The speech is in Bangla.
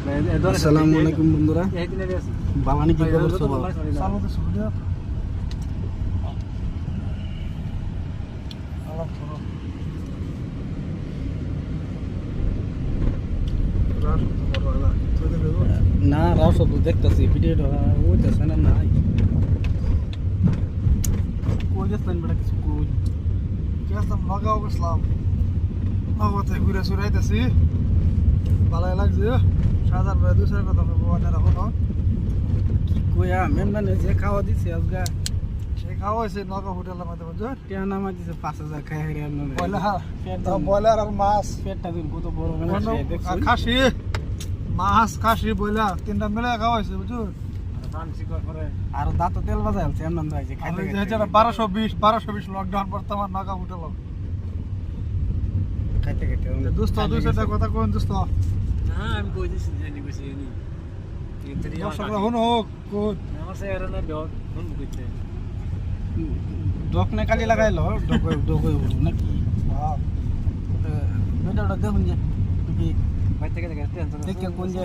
আসসালামু আলাইকুম বন্ধুরা, বালানি কি খবর সবার? না রাও সব দেখতেছি ভিডিওটা ওইতেছে না নাই কই গেছেন বেটা কিছু কই গেছিলাম নগাঁও গেছিলাম নগাঁওতে ঘুরে চুরাইতেছি ভালোই লাগছে সাজার ভাই দুসরের কথা ভগবানের রাখো কি কইয়া মেমবানে যে খাওয়া দিছে আজগা সে খাওয়া হয়েছে নগাঁও হোটেলের মধ্যে বুঝছো টিয়া নামা দিছে 5000 খাই হেরে বয়লার আর মাছ পেটটা দিন কত বড় মানে খাসি মাছ খাসি বয়লার তিনটা মিলে খাওয়া হয়েছে বুঝছো আর দাঁত তেল বাজাই আছে এমন হইছে খাইতে 1220 লকডাউন বর্তমান নগাঁও হোটেল খাইতে খাইতে দোস্ত দুইশোটা কথা কোন দোস্ত না আমি কই দিছি জানি কইছি নি দর্শকরা হন হোক কোন আমার সে এরা না ডক ফোন কইতে ডক না কালি লাগাইলো ডক নাকি ভিডিওটা দেখুন যে বাইতে গেলে টেনশন দেখে কোন যে